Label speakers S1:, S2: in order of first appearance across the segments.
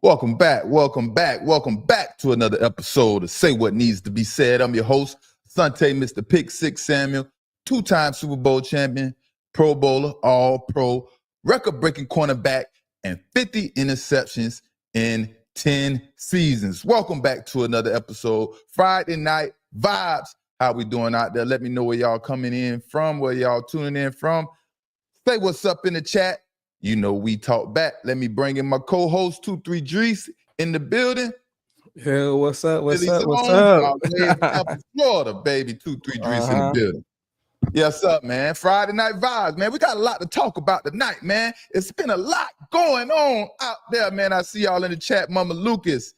S1: Welcome back to another episode of Say What Needs to Be Said. I'm your host, Asante, Mr. Pick Six Samuel, two-time Super Bowl champion, Pro Bowler, All-Pro, record-breaking cornerback, and 50 interceptions in 10 seasons. Welcome back to another episode. Friday night vibes. How we doing out there? Let me know where y'all coming in from, where y'all tuning in from. Say what's up in the chat. You know we talk back. Let me bring in my co-host, 2-3 Drees, in the building.
S2: Yeah, what's up?
S1: All the way in Tampa, Florida, baby. 2-3 Drees in the building. Yes, up, man. Friday night vibes, man. We got a lot to talk about tonight, man. It's been a lot going on out there, man. I see y'all in the chat. Mama Lucas.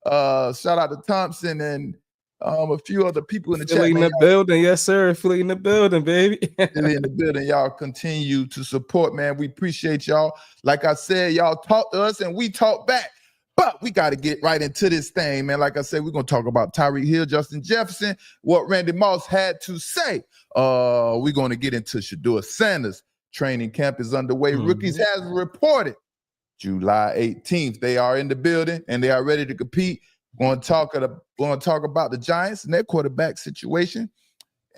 S1: Shout out to Thompson and a few other people in the chat.
S2: Philly in the building, yes, sir. Philly in the building, baby.
S1: Philly in the building. Y'all continue to support, man. We appreciate y'all. Like I said, y'all talk to us and we talk back. But we got to get right into this thing, man. Like I said, we're going to talk about Tyreek Hill, Justin Jefferson, what Randy Moss had to say. We're going to get into Shedeur Sanders. Training camp is underway. Rookies has reported July 18th. They are in the building and they are ready to compete. Going to talk about the Giants and their quarterback situation.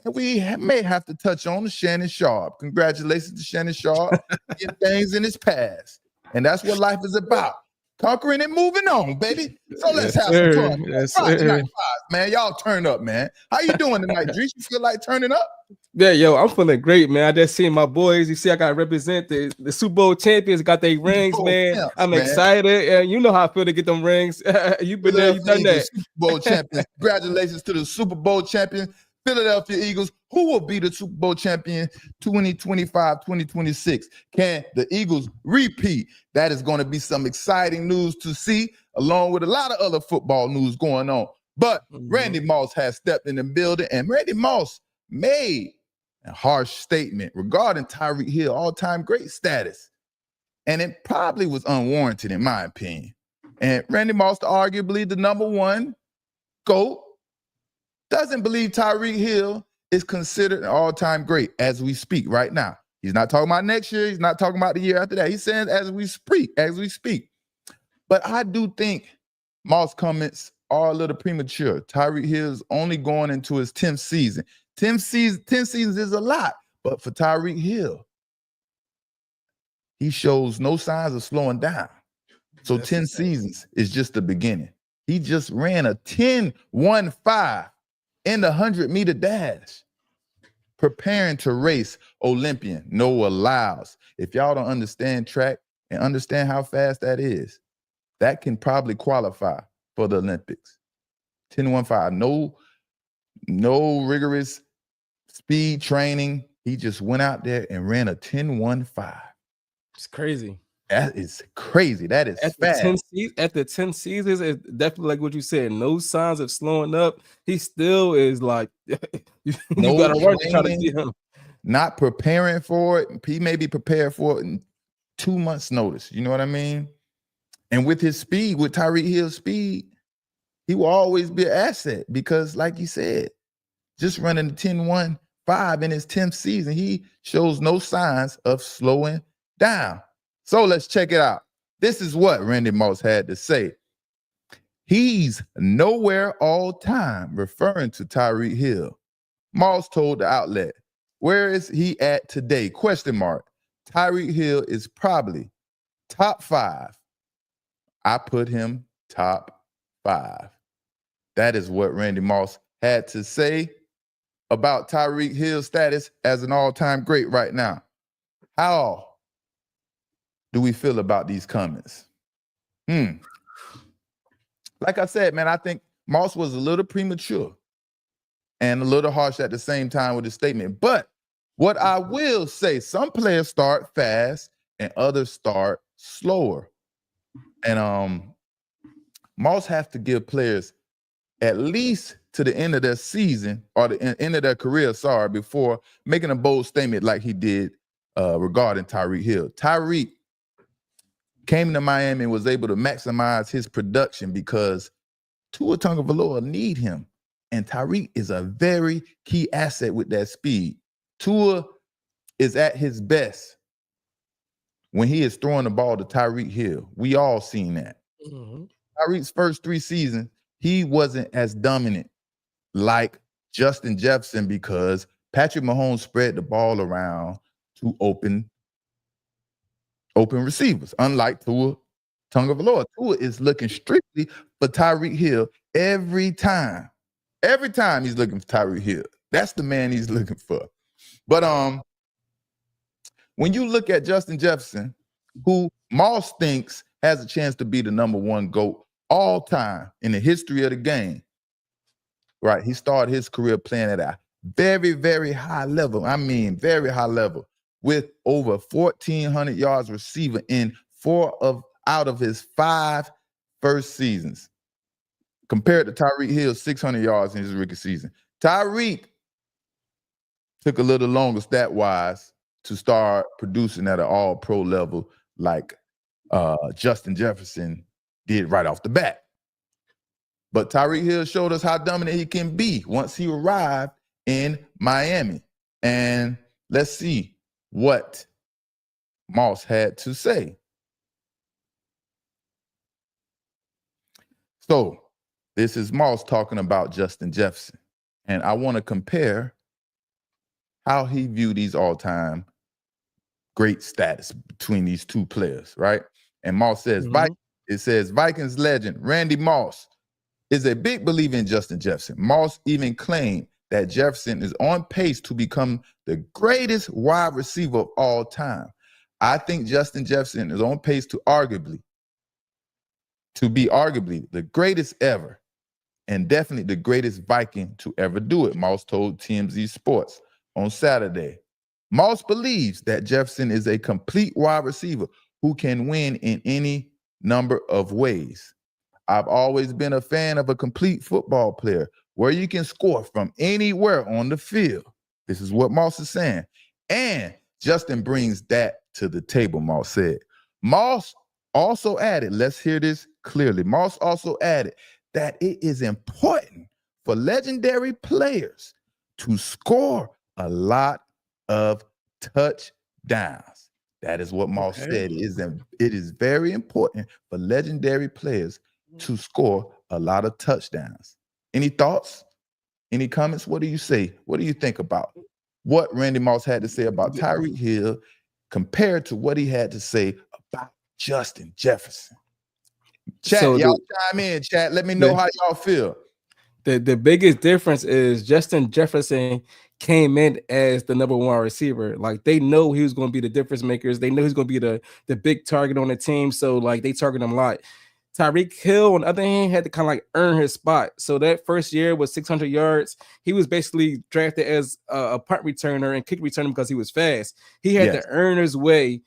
S1: And we may have to touch on the Shannon Sharpe. Congratulations to Shannon Sharpe. Getting things in his past. And that's what life is about. Conquering and moving on, baby. So let's have some fun.
S2: Yes,
S1: Friday night vibes, man. Y'all turn up, man. How you doing tonight, Drees? You feel like turning up?
S2: Yeah, yo, I'm feeling great, man. I just seen my boys. You see, I got to represent the Super Bowl champions. Got their rings, man. I'm excited. And you know how I feel to get them rings. You've been there, you've done that.
S1: Super Bowl champions. Congratulations to the Super Bowl champions, Philadelphia Eagles, who will be the Super Bowl champion 2025-2026. Can the Eagles repeat? That is going to be some exciting news to see, along with a lot of other football news going on. But Randy Moss has stepped in the building, and Randy Moss made a harsh statement regarding Tyreek Hill all-time great status. And it probably was unwarranted, in my opinion. And Randy Moss, arguably the number one GOAT, doesn't believe Tyreek Hill is considered an all-time great as we speak right now. He's not talking about next year. He's not talking about the year after that. He's saying as we speak. But I do think Moss' comments are a little premature. Tyreek Hill is only going into his 10th season. 10 seasons is a lot. But for Tyreek Hill, he shows no signs of slowing down. So 10 seasons is just the beginning. He just ran a 10-1-5 in the 100-meter dash, preparing to race Olympian Noah Lyles. If y'all don't understand track and understand how fast that is, that can probably qualify for the Olympics. 10-1-5, no rigorous speed training. He just went out there and ran a 10-1-5.
S2: It's crazy.
S1: That is crazy. That is fast.
S2: At the 10 seasons, it's definitely like what you said. No signs of slowing up. He still is like, you got to work to try to get him.
S1: Not preparing for it. He may be prepared for it in 2 months' notice. You know what I mean? And with his speed, with Tyreek Hill's speed, he will always be an asset because, like you said, just running the 10-1-5 in his 10th season, he shows no signs of slowing down. So let's check it out. This is what Randy Moss had to say. He's nowhere all time, referring to Tyreek Hill. Moss told the outlet, where is he at today? ? Tyreek Hill is probably top 5. I put him top 5. That is what Randy Moss had to say about Tyreek Hill's status as an all-time great right now. How do we feel about these comments? Like I said, man, I think Moss was a little premature and a little harsh at the same time with his statement. But what I will say, some players start fast and others start slower. And Moss has to give players at least to the end of their season or the end of their career, before making a bold statement like he did regarding Tyreek Hill. Tyreek came to Miami and was able to maximize his production because Tua Tagovailoa need him. And Tyreek is a very key asset with that speed. Tua is at his best when he is throwing the ball to Tyreek Hill. We all seen that. Tyreek's first 3 seasons, he wasn't as dominant like Justin Jefferson because Patrick Mahomes spread the ball around to open receivers, unlike Tua Tongue of the Lord. Tua is looking strictly for Tyreek Hill every time. Every time he's looking for Tyreek Hill. That's the man he's looking for. But when you look at Justin Jefferson, who Moss thinks has a chance to be the #1 GOAT all time in the history of the game, right? He started his career playing at a very, very high level. I mean, very high level, with over 1,400 yards receiving in 4 out of his 5 first seasons, compared to Tyreek Hill's 600 yards in his rookie season. Tyreek took a little longer stat-wise to start producing at an all-pro level like Justin Jefferson did right off the bat. But Tyreek Hill showed us how dominant he can be once he arrived in Miami. And let's see what Moss had to say. So this is Moss talking about Justin Jefferson. And I want to compare how he viewed these all-time great status between these two players, right? And Moss says, it says, Vikings legend Randy Moss is a big believer in Justin Jefferson. Moss even claimed that Jefferson is on pace to become the greatest wide receiver of all time. I think Justin Jefferson is on pace to be arguably the greatest ever, and definitely the greatest Viking to ever do it, Moss told TMZ Sports on Saturday. Moss believes that Jefferson is a complete wide receiver who can win in any number of ways. I've always been a fan of a complete football player where you can score from anywhere on the field. This is what Moss is saying. And Justin brings that to the table, Moss said. Moss also added, let's hear this clearly. Moss also added that it is important for legendary players to score a lot of touchdowns. That is what Moss said. It is very important for legendary players to score a lot of touchdowns. Any thoughts? Any comments? What do you say? What do you think about what Randy Moss had to say about Tyreek Hill compared to what he had to say about Justin Jefferson? Chat, so y'all chime in, chat. Let me know how y'all feel.
S2: The biggest difference is Justin Jefferson came in as the #1 receiver. Like, they know he was going to be the difference makers. They know he's going to be the big target on the team. So like, they target him a lot. Tyreek Hill, on the other hand, had to kind of like earn his spot. So that first year was 600 yards. He was basically drafted as a punt returner and kick returner because he was fast. He had to earn his way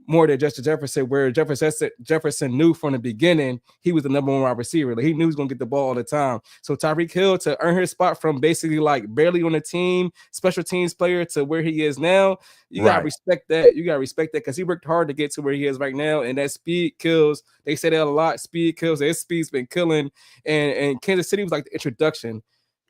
S2: more than Justin Jefferson, where Jefferson knew from the beginning he was the #1 wide receiver. Like, he knew he was going to get the ball all the time. So Tyreek Hill, to earn his spot from basically like barely on the team, special teams player, to where he is now, you got to respect that. You got to respect that because he worked hard to get to where he is right now. And that speed kills. They say that a lot. Speed kills. His speed's been killing. And Kansas City was like the introduction.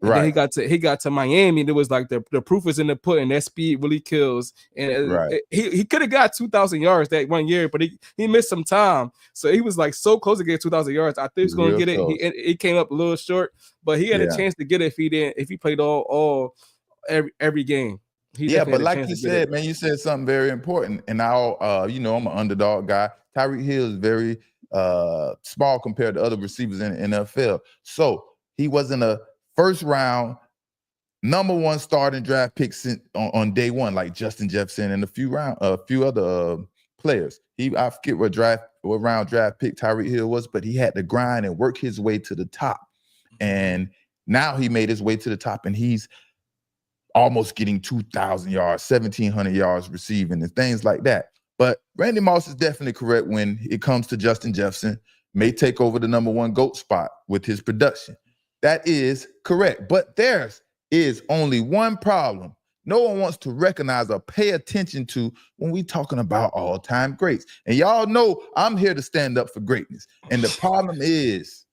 S2: And then he got to Miami, and it was like the proof is in the pudding. That speed really kills. And he could have got 2,000 yards that 1 year, but he missed some time. So he was like so close to get 2,000 yards. I think he was going to get it. He came up a little short, but he had a chance to get it if he played every game.
S1: But like you said, man, you said something very important. And I'm an underdog guy. Tyreek Hill is very small compared to other receivers in the NFL. So he wasn't a first round #1 starting draft picks on day one, like Justin Jefferson and a few other players. I forget what round draft pick Tyreek Hill was, but he had to grind and work his way to the top. And now he made his way to the top, and he's almost getting 2,000 yards, 1,700 yards receiving and things like that. But Randy Moss is definitely correct when it comes to Justin Jefferson. May take over the #1 GOAT spot with his production. That is correct. But there is only one problem no one wants to recognize or pay attention to when we talking about all-time greats. And y'all know I'm here to stand up for greatness. And the problem is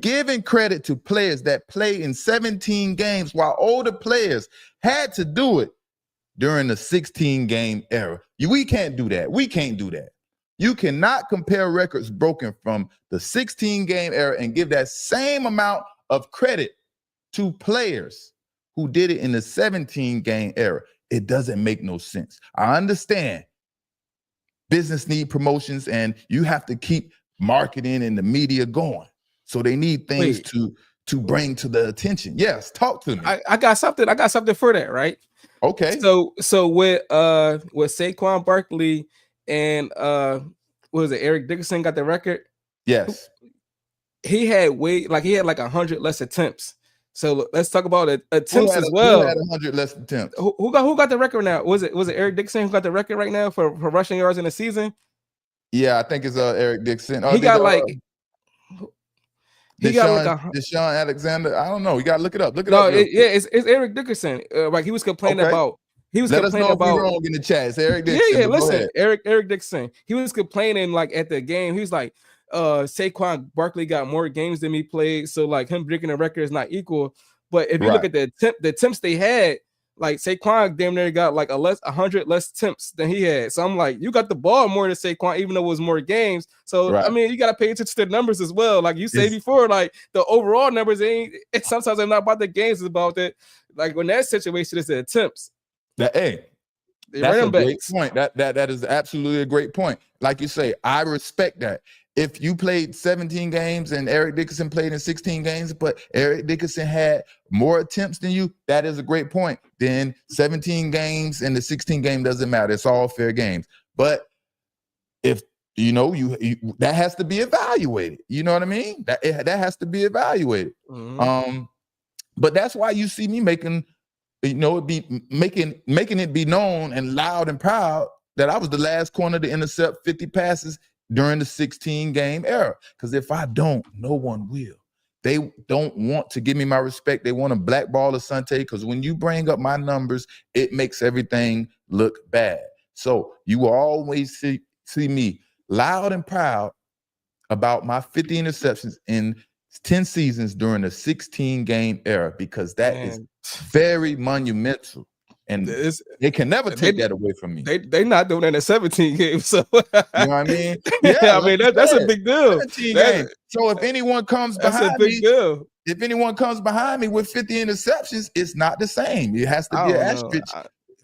S1: giving credit to players that play in 17 games while older players had to do it during the 16-game era. We can't do that. We can't do that. You cannot compare records broken from the 16-game era and give that same amount of credit to players who did it in the 17-game era. It doesn't make no sense. I understand business need promotions and you have to keep marketing and the media going. So they need things to bring to the attention. Yes, talk to me.
S2: I got something for that, right?
S1: Okay.
S2: So with Saquon Barkley and what was it, Eric Dickerson got the record?
S1: Yes.
S2: He had like 100 less attempts. So let's talk about attempts as well.
S1: Who had 100 less attempts?
S2: Who got the record now? Was it Eric Dickerson who got the record right now for rushing yards in the season?
S1: Yeah, I think it's Eric Dickerson.
S2: He got like
S1: Deshaun Alexander. I don't know. You got to look it up.
S2: It's Eric Dickerson. Like he was complaining about.
S1: Let us know if we're wrong in the chat. It's Eric Dickerson.
S2: Yeah. Listen, Eric Dickerson. He was complaining like at the game. He was like, Saquon Barkley got more games than me played, so like him breaking the record is not equal. But if you look at the attempts they had, like Saquon damn near got like 100 less attempts than he had. So I'm like, you got the ball more than Saquon, even though it was more games. So I mean, you got to pay attention to the numbers as well. Like you said before, like the overall numbers sometimes they're not about the games, it's about that. Like when that situation is the attempts.
S1: That's a great point. That is absolutely a great point. Like you say, I respect that. If you played 17 games and Eric Dickerson played in 16 games, but Eric Dickerson had more attempts than you, that is a great point. Then 17 games and the 16 game doesn't matter. It's all fair games. But if you that has to be evaluated. You know what I mean? That has to be evaluated.
S2: Mm-hmm.
S1: But that's why you see me making it be known and loud and proud that I was the last corner to intercept 50 passes during the 16-game era. Because if I don't, no one will. They don't want to give me my respect. They want to blackball Asante because when you bring up my numbers, it makes everything look bad. So you will always see me loud and proud about my 50 interceptions in 10 seasons during the 16-game era because that is very monumental. And they can never take that away from me.
S2: They not doing that in 17 games. So
S1: you know what I mean? Yeah,
S2: I mean that's a big deal.
S1: So if anyone comes behind me, if anyone comes behind me with 50 interceptions, it's not the same. It has to be an asterisk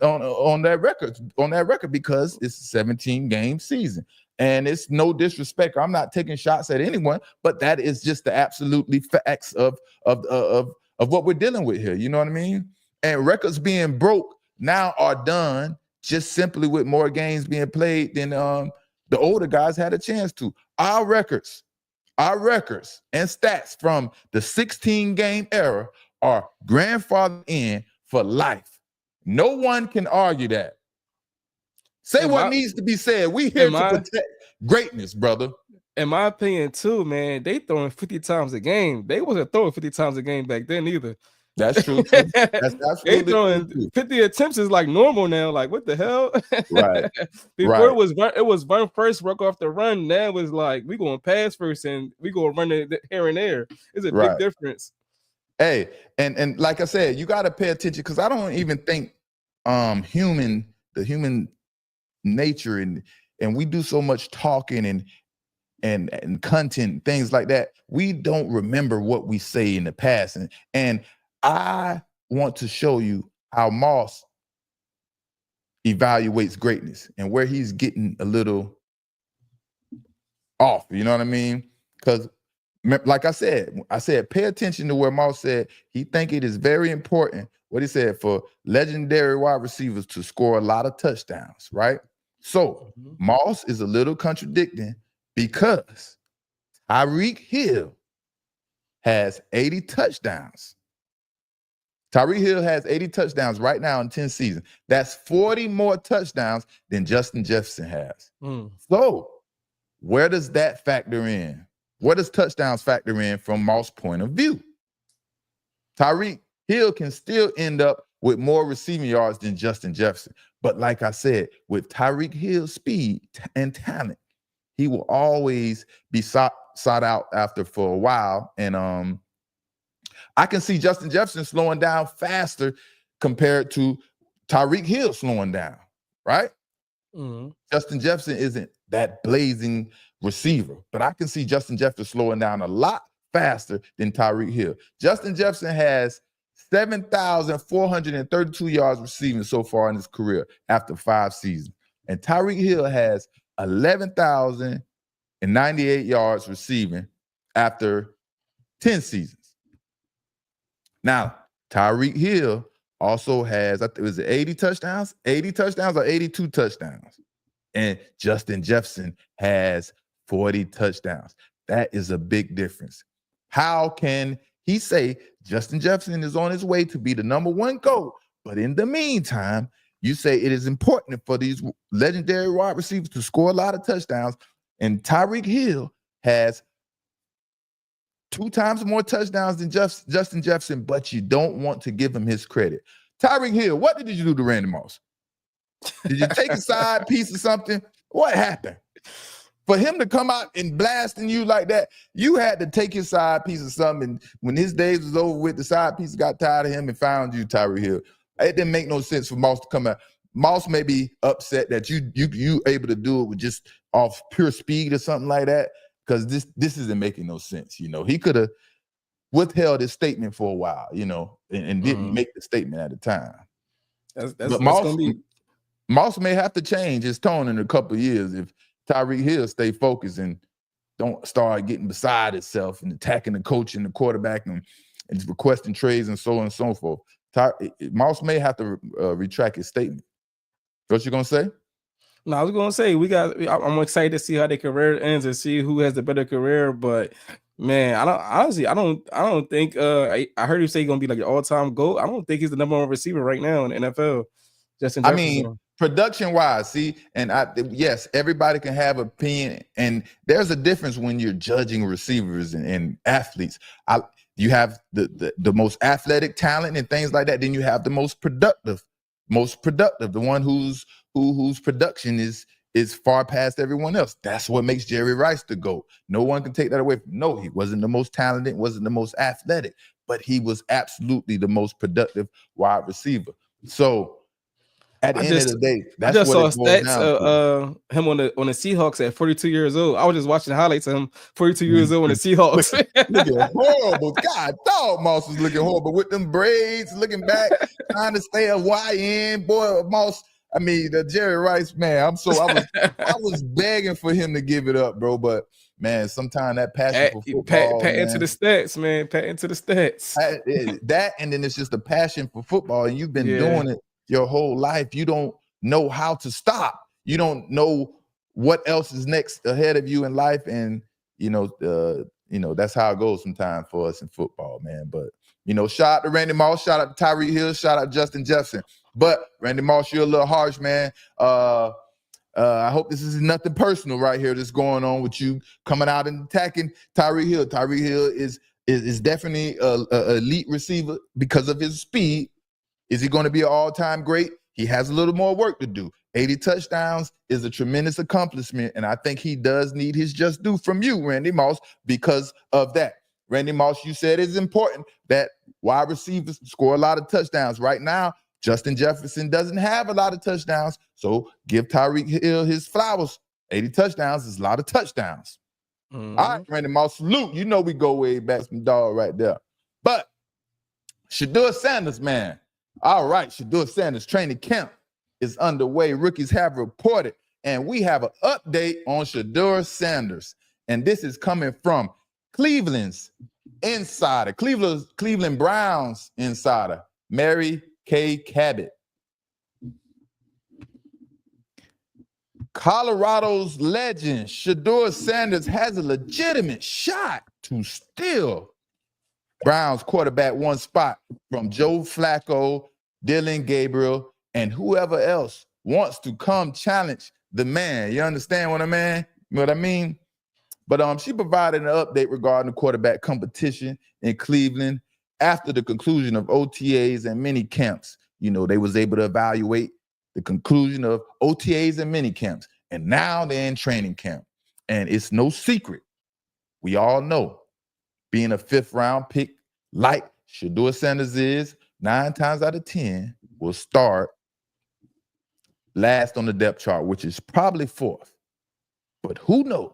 S1: on that record because it's a 17-game season. And it's no disrespect. I'm not taking shots at anyone, but that is just the absolutely facts of what we're dealing with here. You know what I mean? And records being broke now are done just simply with more games being played than the older guys had a chance to. Our records and stats from the 16-game era are grandfathered in for life. No one can argue that. Say what needs to be said. We here to protect greatness, brother.
S2: In my opinion, too, man, they throwing 50 times a game. They wasn't throwing 50 times a game back then either.
S1: That's true. That's absolutely
S2: throwing true. 50 attempts is like normal now. Like what the hell?
S1: Right.
S2: Before it was run first, work off the run. Now it's like we going pass first and we going run it here and there. It's a big difference.
S1: Hey, and like I said, you got to pay attention because I don't even think the human nature and we do so much talking and content, things like that. We don't remember what we say in the past. And I want to show you how Moss evaluates greatness and where he's getting a little off. You know what I mean? Because like I said, pay attention to where Moss said he think it is very important, what he said, for legendary wide receivers to score a lot of touchdowns, right? So Moss is a little contradicting because Tyreek Hill has 80 touchdowns. Tyreek Hill has 80 touchdowns right now in 10 seasons. That's 40 more touchdowns than Justin Jefferson has. So where does that factor in? Where does touchdowns factor in from Moss' point of view? Tyreek Hill can still end up with more receiving yards than Justin Jefferson. But like I said, with Tyreek Hill's speed and talent, he will always be sought out after for a while. And I can see Justin Jefferson slowing down faster compared to Tyreek Hill slowing down, right? Justin Jefferson isn't that blazing receiver. But I can see Justin Jefferson slowing down a lot faster than Tyreek Hill. Justin Jefferson has 7,432 yards receiving so far in his career after 5 seasons. And Tyreek Hill has 11,098 yards receiving after 10 seasons. Now, Tyreek Hill also has, I think it was 80 touchdowns? 80 touchdowns or 82 touchdowns? And Justin Jefferson has 40 touchdowns. That is a big difference. How can he say Justin Jefferson is on his way to be the #1 GOAT, but in the meantime, you say it is important for these legendary wide receivers to score a lot of touchdowns, and Tyreek Hill has 2 times more touchdowns than Justin Jefferson, but you don't want to give him his credit. Tyreek Hill, what did you do to Randy Moss? Did you take a side piece or something? What happened? For him to come out and blasting you like that, you had to take his side piece or something. And when his days was over with, the side piece got tired of him and found you, Tyreek Hill. It didn't make no sense for Moss to come out. Moss may be upset that you able to do it with just off pure speed or something like that, because this isn't making no sense. You know, he could have withheld his statement for a while, you know, and didn't make the statement at the time. But Moss may have to change his tone in a couple of years if Tyreek Hill stay focused and don't start getting beside itself and attacking the coach and the quarterback and requesting trades and so on and so forth. Moss may have to retract his statement. What you gonna say?
S2: No, I was gonna say I'm excited to see how their career ends and see who has the better career. But man, I don't think I heard you say he's gonna be like an all-time GOAT. I don't think he's the #1 receiver right now in the NFL. Justin Jefferson.
S1: I mean, production wise, see, and yes, everybody can have opinion, and there's a difference when you're judging receivers and athletes. You have the most athletic talent and things like that. Then you have the most productive, the one whose production is far past everyone else. That's what makes Jerry Rice the GOAT. No one can take that away from him. No, he wasn't the most talented, wasn't the most athletic, but he was absolutely the most productive wide receiver. So at the end of the day, that's
S2: I just
S1: what
S2: saw stats of him on the Seahawks at 42 years old. I was just watching highlights of him 42 years old on the Seahawks.
S1: looking horrible. God, dog, Moss was looking horrible with them braids, looking back, trying to stay a YN. Boy, Moss, I mean, the Jerry Rice, man, I was begging for him to give it up, bro. But man, sometimes that passion for football,
S2: pat into the stats, man. Pat into the stats.
S1: That, and then it's just a passion for football, and you've been doing it your whole life. You don't know how to stop. You don't know what else is next ahead of you in life, and you know that's how it goes sometimes for us in football, man. But shout out to Randy Moss, shout out to Tyreek Hill, shout out to Justin Jefferson. But Randy Moss, you're a little harsh, man. I hope this is nothing personal right here that's going on with you coming out and attacking Tyreek Hill. Tyreek Hill is definitely an elite receiver because of his speed. Is he going to be an all-time great? He has a little more work to do. 80 touchdowns is a tremendous accomplishment, and I think he does need his just due from you, Randy Moss, because of that. Randy Moss, you said it's important that wide receivers score a lot of touchdowns. Right now, Justin Jefferson doesn't have a lot of touchdowns, so give Tyreek Hill his flowers. 80 touchdowns is a lot of touchdowns. All right, Randy Moss, salute. You know we go way back, some dog right there. But Shedeur Sanders, man. All right, Shedeur Sanders training camp is underway. Rookies have reported, and we have an update on Shedeur Sanders. And this is coming from Cleveland's insider, Cleveland Browns insider, Mary Kay Cabot. Colorado's legend, Shedeur Sanders, has a legitimate shot to steal Browns quarterback one spot from Joe Flacco, Dylan Gabriel, and whoever else wants to come challenge the man. You understand what I mean? But she provided an update regarding the quarterback competition in Cleveland after the conclusion of OTAs and mini camps. They was able to evaluate the conclusion of OTAs and mini camps, and now they're in training camp. And it's no secret. We all know, being a 5th round pick like Shedeur Sanders is, 9 times out of 10 will start last on the depth chart, which is probably 4th. But who knows?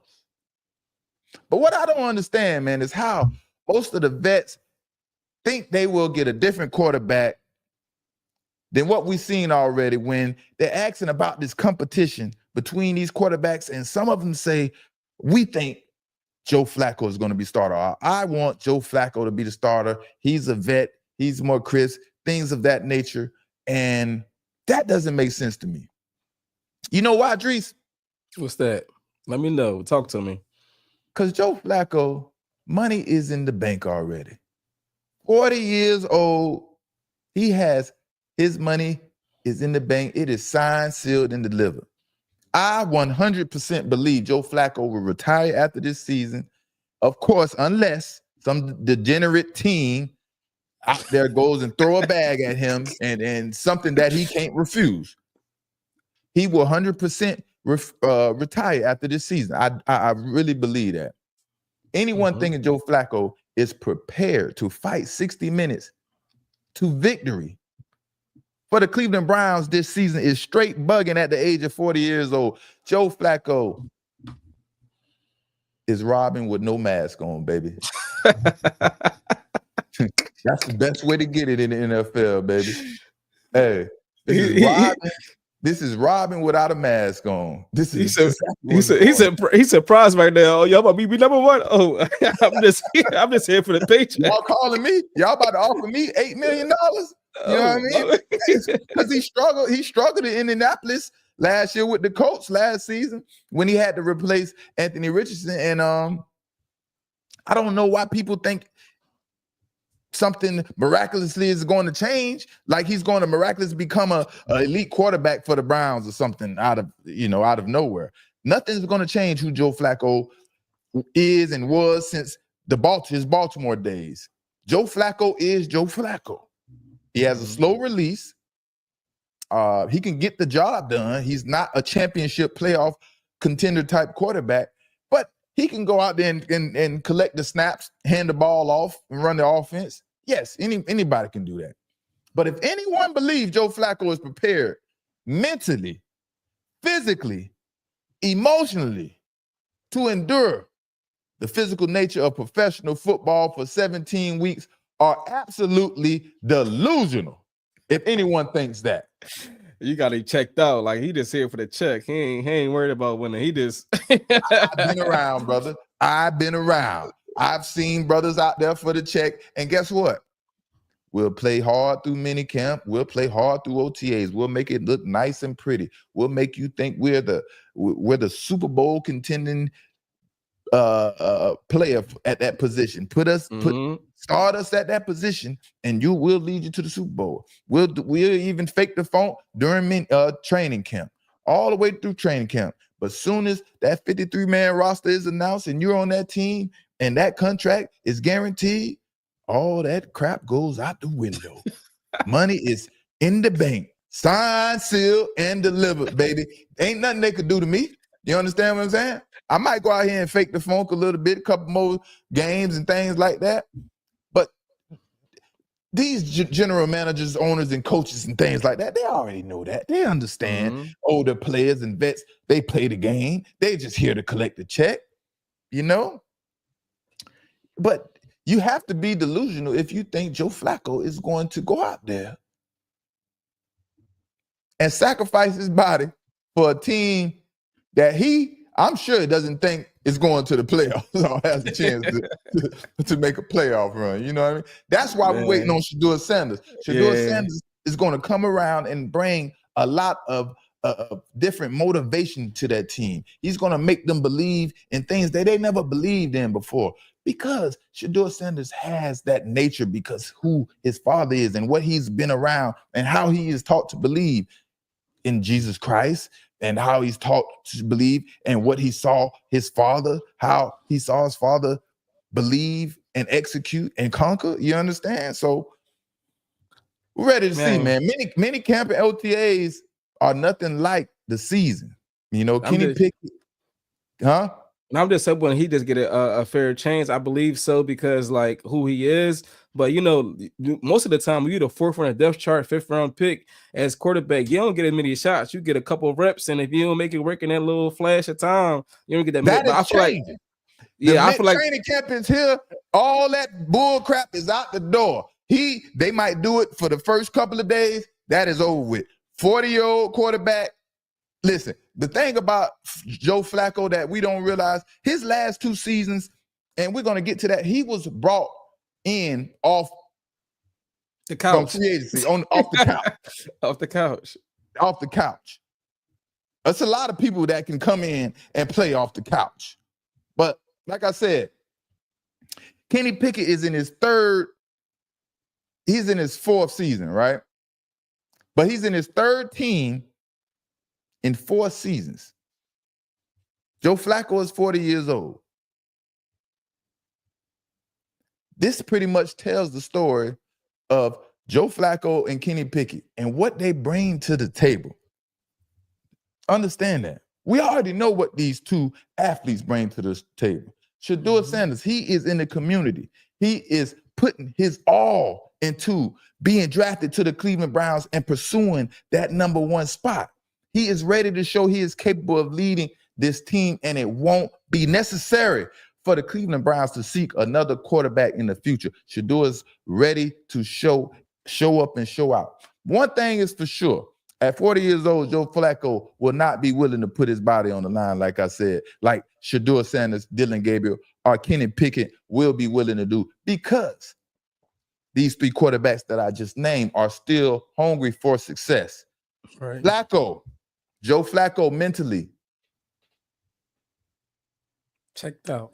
S1: But what I don't understand, man, is how most of the vets think they will get a different quarterback than what we've seen already when they're asking about this competition between these quarterbacks. And some of them say, we think Joe Flacco is going to be starter. I want Joe Flacco to be the starter. He's a vet. He's more crisp, things of that nature. And that doesn't make sense to me. You know why, Drees?
S2: What's that? Let me know. Talk to me.
S1: Because Joe Flacco, money is in the bank already. 40 years old. He has his money is in the bank. It is signed, sealed, and delivered. I 100% believe Joe Flacco will retire after this season. Of course, unless some degenerate team out there goes and throw a bag at him and something that he can't refuse. He will 100% retire after this season. I really believe that. Anyone thinking Joe Flacco is prepared to fight 60 minutes to victory for the Cleveland Browns this season is straight bugging at the age of 40 years old. Joe Flacco is robbing with no mask on, baby. That's the best way to get it in the NFL, baby. Hey, this is robbing without a mask on. This is
S2: he's surprised right now. Oh, y'all about to be number one. Oh, I'm just here for the paycheck.
S1: Y'all calling me? Y'all about to offer me $8 million? You know what I mean? Because he struggled in Indianapolis last year with the Colts last season when he had to replace Anthony Richardson. And I don't know why people think something miraculously is going to change, like he's going to miraculously become a elite quarterback for the Browns or something out of nowhere. Nothing's going to change who Joe Flacco is and was since his Baltimore days. Joe Flacco is Joe Flacco. He has a slow release. He can get the job done. He's not a championship playoff contender type quarterback, but he can go out there and collect the snaps, hand the ball off, and run the offense. Yes, anybody can do that. But if anyone believes Joe Flacco is prepared mentally, physically, emotionally to endure the physical nature of professional football for 17 weeks are absolutely delusional. If anyone thinks that.
S2: You got him checked out. Like, he just here for the check. He ain't worried about winning. He just
S1: I've been around, brother. I've been around. I've seen brothers out there for the check. And guess what? We'll play hard through minicamp. We'll play hard through OTAs. We'll make it look nice and pretty. We'll make you think we're the Super Bowl contending player at that position. Start us at that position, and we'll lead you to the Super Bowl. We'll even fake the phone during training camp, all the way through training camp. But soon as that 53-man roster is announced and you're on that team and that contract is guaranteed, all that crap goes out the window. Money is in the bank, signed, sealed, and delivered, baby. Ain't nothing they could do to me. You understand what I'm saying? I might go out here and fake the funk a little bit, a couple more games and things like that. But these general managers, owners, and coaches and things like that, they already know that. They understand older players and vets, they play the game. They just here to collect the check, you know? But you have to be delusional if you think Joe Flacco is going to go out there and sacrifice his body for a team that I'm sure doesn't think is going to the playoffs or has a chance to make a playoff run. You know what I mean? That's why we're waiting on Shedeur Sanders. Shedeur Sanders is going to come around and bring a lot of different motivation to that team. He's going to make them believe in things that they never believed in before, because Shedeur Sanders has that nature, because who his father is and what he's been around and how he is taught to believe in Jesus Christ, and how he's taught to believe and what he saw his father, how he saw his father believe and execute and conquer. You understand? So we're ready to see, man. Many camp and LTAs are nothing like the season. You know, Kenny Pickett, huh?
S2: And I'm just hoping he just get a fair chance. I believe so because like who he is. But most of the time, you're the fourth on the depth chart, fifth round pick as quarterback. You don't get as many shots. You get a couple of reps, and if you don't make it work in that little flash of time, you don't get that many.
S1: That
S2: But
S1: is
S2: I feel like,
S1: changing.
S2: yeah, I feel like
S1: Training camp is here. All that bull crap is out the door. They might do it for the first couple of days. That is over with. 40-year-old quarterback. Listen, the thing about Joe Flacco that we don't realize, his last 2 seasons, and we're going to get to that, he was brought in off
S2: the
S1: from
S2: couch,
S1: free agency, off the couch.
S2: off the couch.
S1: Off the couch. That's a lot of people that can come in and play off the couch. But like I said, Kenny Pickett is in his he's in his 4th season, right? But he's in his 3rd team in 4 seasons. Joe Flacco is 40 years old. This pretty much tells the story of Joe Flacco and Kenny Pickett and what they bring to the table. Understand that. We already know what these 2 athletes bring to the table. Shedeur Sanders, he is in the community. He is putting his all into being drafted to the Cleveland Browns and pursuing that number 1 spot. He is ready to show he is capable of leading this team, and it won't be necessary for the Cleveland Browns to seek another quarterback in the future. Shedeur is ready to show up and show out. One thing is for sure. At 40 years old, Joe Flacco will not be willing to put his body on the line, like I said, like Shedeur Sanders, Dylan Gabriel, or Kenny Pickett will be willing to do, because these 3 quarterbacks that I just named are still hungry for success.
S2: Right.
S1: Joe Flacco mentally
S2: checked out.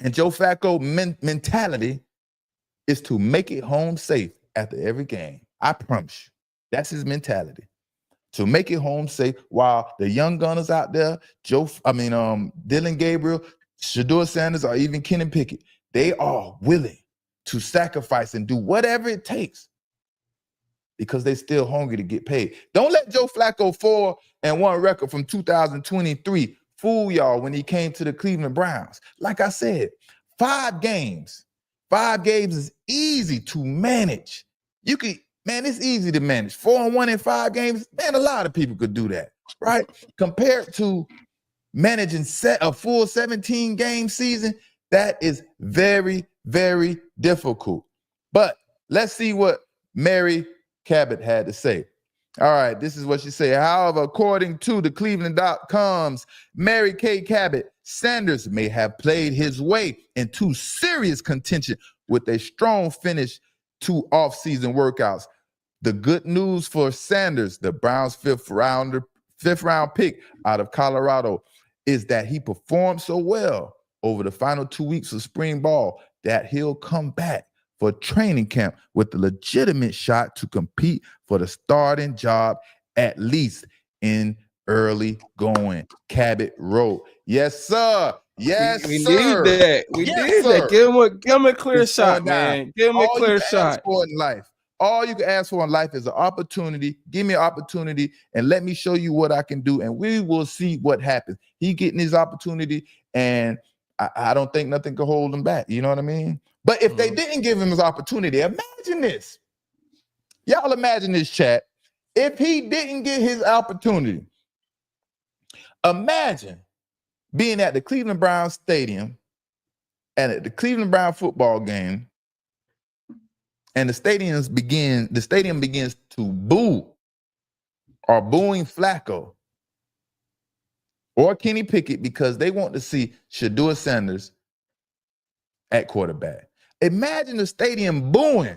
S1: And Joe Flacco mentality is to make it home safe after every game. I promise you. That's his mentality. To make it home safe while the young gunners out there, Dylan Gabriel, Shedeur Sanders, or even Kenny Pickett, they are willing to sacrifice and do whatever it takes because they're still hungry to get paid. Don't let Joe Flacco 4-1 record from 2023 fool y'all when he came to the Cleveland Browns. Like I said, 5 games. 5 games is easy to manage. It's easy to manage. 4-1 in 5 games, man, a lot of people could do that, right? Compared to managing a full 17-game season, that is very, very difficult. But let's see what Mary Cabot had to say. All right, this is what she said. However, according to the Cleveland.com's Mary Kay Cabot, Sanders may have played his way into serious contention with a strong finish to offseason workouts. The good news for Sanders, the Browns' fifth round pick out of Colorado, is that he performed so well over the final 2 weeks of spring ball that he'll come back for training camp with a legitimate shot to compete for the starting job, at least in early going. Cabot wrote, "Yes, sir. Yes,
S2: we
S1: sir.
S2: need that. We need that. Give him a clear shot, man. Give him a clear shot.
S1: All you can ask for in life is an opportunity. Give me an opportunity and let me show you what I can do, and we will see what happens." He getting his opportunity, and I don't think nothing can hold him back. You know what I mean? But if they didn't give him his opportunity, imagine this. Y'all imagine this, chat. If he didn't get his opportunity, imagine being at the Cleveland Browns Stadium and at the Cleveland Brown football game, and the stadium begins to boo or booing Flacco or Kenny Pickett because they want to see Shedeur Sanders at quarterback. Imagine the stadium booing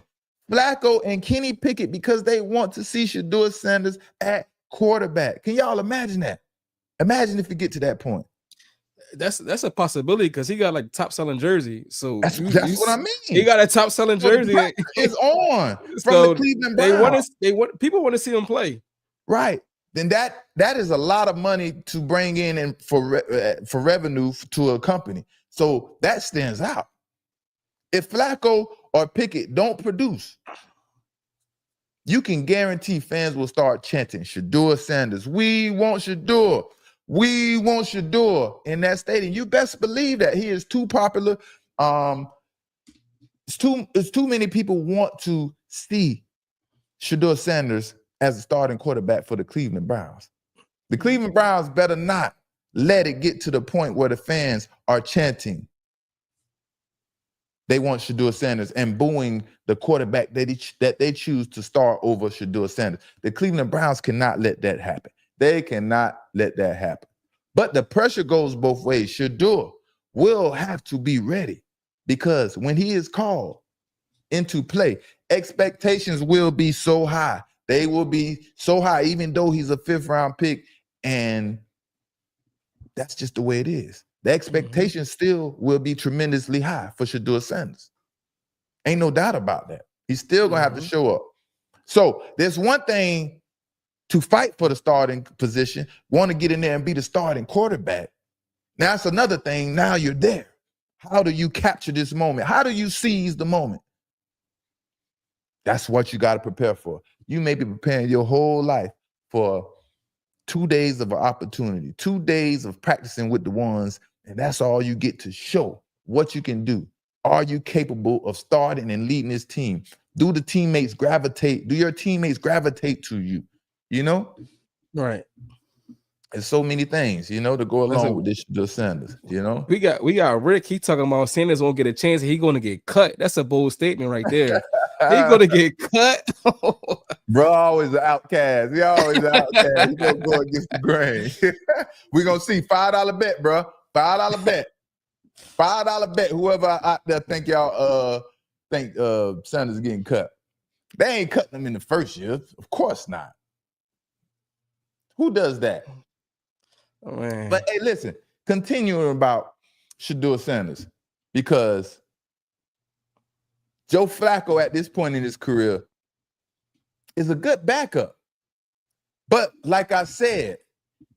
S1: Flacco and Kenny Pickett because they want to see Shedeur Sanders at quarterback. Can y'all imagine that? Imagine if we get to that point.
S2: That's a possibility because he got like top selling jersey. So
S1: that's what I mean.
S2: He got a top selling jersey.
S1: Is on from the Cleveland Browns.
S2: People want to see him play.
S1: Right. Then that is a lot of money to bring in and for revenue to a company. So that stands out. If Flacco or Pickett don't produce, you can guarantee fans will start chanting Shedeur Sanders. We want Shedeur. We want Shedeur in that stadium. You best believe that he is too popular. It's too many people want to see Shedeur Sanders as a starting quarterback for the Cleveland Browns. The Cleveland Browns better not let it get to the point where the fans are chanting they want Shedeur Sanders and booing the quarterback that they choose to start over Shedeur Sanders. The Cleveland Browns cannot let that happen. They cannot let that happen. But the pressure goes both ways. Shedeur will have to be ready because when he is called into play, expectations will be so high. They will be so high, even though he's a 5th-round pick, and that's just the way it is. The expectation still will be tremendously high for Shedeur Sanders. Ain't no doubt about that. He's still going to have to show up. So there's one thing to fight for the starting position, want to get in there and be the starting quarterback. Now that's another thing. Now you're there. How do you capture this moment? How do you seize the moment? That's what you got to prepare for. You may be preparing your whole life for 2 days of an opportunity, 2 days of practicing with the ones, and that's all you get to show what you can do. Are you capable of starting and leading this team? Do your teammates gravitate to you? You know?
S2: Right.
S1: There's so many things, to go along with this Shedeur Sanders,
S2: We got Rick. He talking about Sanders won't get a chance. He going to get cut. That's a bold statement right there. He going to get cut.
S1: Bro, always an outcast. He always an outcast. He gonna go against the grain. We're gonna see $5 bet, bro. $5 bet. $5 bet. Whoever out there think y'all think Sanders is getting cut. They ain't cutting him in the first year. Of course not. Who does that?
S2: Oh, man.
S1: But hey, listen, continuing about Shedeur Sanders, because Joe Flacco at this point in his career is a good backup. But like I said,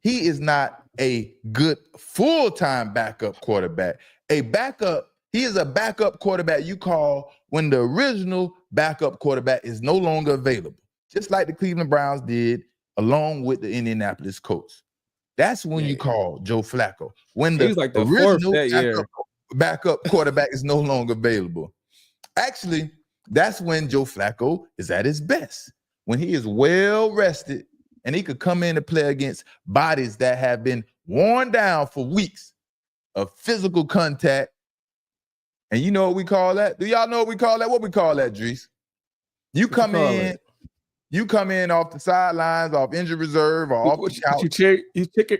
S1: he is not a good full-time backup quarterback. He is a backup quarterback you call when the original backup quarterback is no longer available, just like the Cleveland Browns did along with the Indianapolis Colts. That's when you call Joe Flacco. When the
S2: like the
S1: original backup quarterback is no longer available. Actually, that's when Joe Flacco is at his best, when he is well rested and he could come in and play against bodies that have been worn down for weeks of physical contact. And you know what we call that? Do y'all know what we call that? What we call that, Drees? You come in off the sidelines, off injured reserve, or off the couch.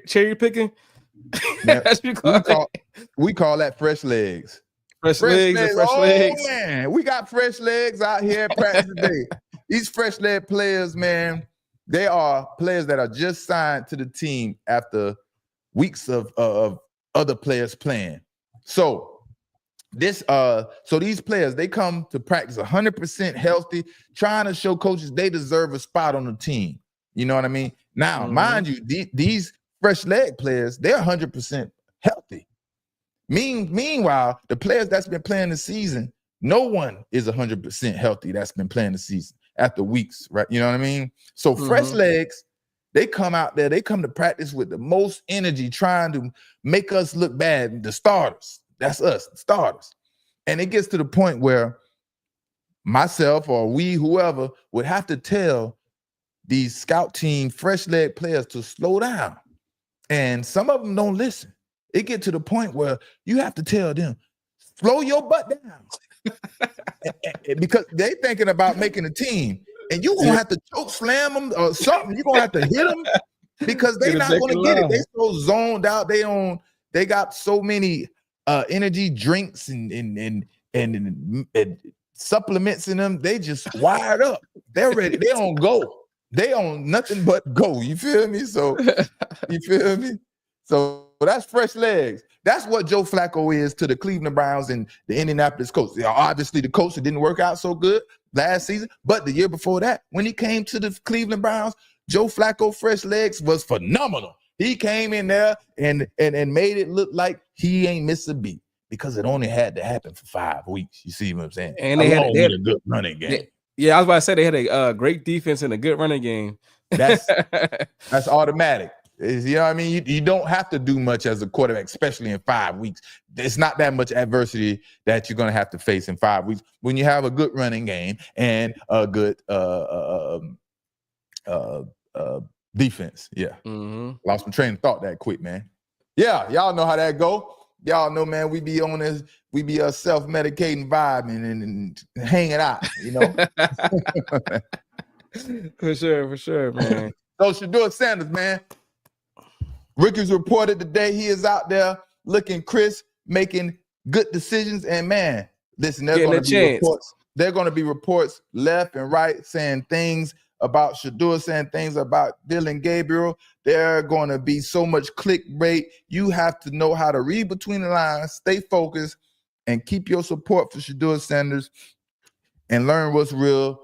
S2: Cherry picking?
S1: Yeah. We call that fresh legs.
S2: Fresh legs.
S1: Man, we got fresh legs out here at practice today. These fresh leg players, man, they are players that are just signed to the team after weeks of other players playing. So these players, they come to practice 100% healthy, trying to show coaches they deserve a spot on the team. You know what I mean? Now, mind you, these fresh leg players, they're 100% healthy. Meanwhile, the players that's been playing the season, no one is 100% healthy that's been playing the season after weeks, right? You know what I mean? So fresh legs, they come out there, they come to practice with the most energy, trying to make us look bad. The starters, that's us, the starters. And it gets to the point where myself or whoever would have to tell these scout team fresh leg players to slow down. And some of them don't listen. It get to the point where you have to tell them, slow your butt down. Because they thinking about making a team. And you're going to have to choke slam them or something. You're going to have to hit them because they're not going to get it. They so zoned out. They got so many energy drinks and supplements in them. They just wired up. They're ready. They on go. They on nothing but go. You feel me? So you feel me? So that's fresh legs. That's what Joe Flacco is to the Cleveland Browns and the Indianapolis Colts. Obviously, the Colts, it didn't work out so good last season, but the year before that, when he came to the Cleveland Browns, Joe Flacco fresh legs was phenomenal. He came in there and made it look like he ain't missed a beat because it only had to happen for 5 weeks. You see what I'm saying?
S2: And they had
S1: a good running game.
S2: Yeah, I was about to say they had a great defense and a good running game.
S1: That's automatic. You know what I mean? You don't have to do much as a quarterback, especially in 5 weeks. It's not that much adversity that you're going to have to face in 5 weeks when you have a good running game and a good defense. Yeah. Lost my train of thought that quick, man. Yeah, y'all know how that go. Y'all know, man, we be on this, we be a self-medicating vibe and hanging out, you know?
S2: For sure, man.
S1: So Shedeur Sanders, man. Ricky's reported today he is out there looking crisp, making good decisions. And man, listen, there's going to be reports. There are going to be reports left and right saying things about Shedeur, saying things about Dylan Gabriel. There are going to be so much clickbait. You have to know how to read between the lines, stay focused, and keep your support for Shedeur Sanders and learn what's real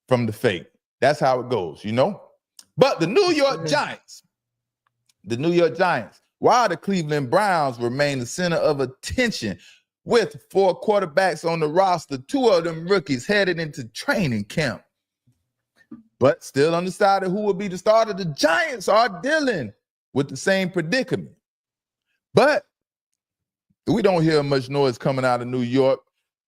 S1: from the fake. That's how it goes, you know? But the New York Giants, while the Cleveland Browns remain the center of attention with 4 quarterbacks on the roster, 2 of them rookies headed into training camp. But still undecided who will be the starter, the Giants are dealing with the same predicament. But we don't hear much noise coming out of New York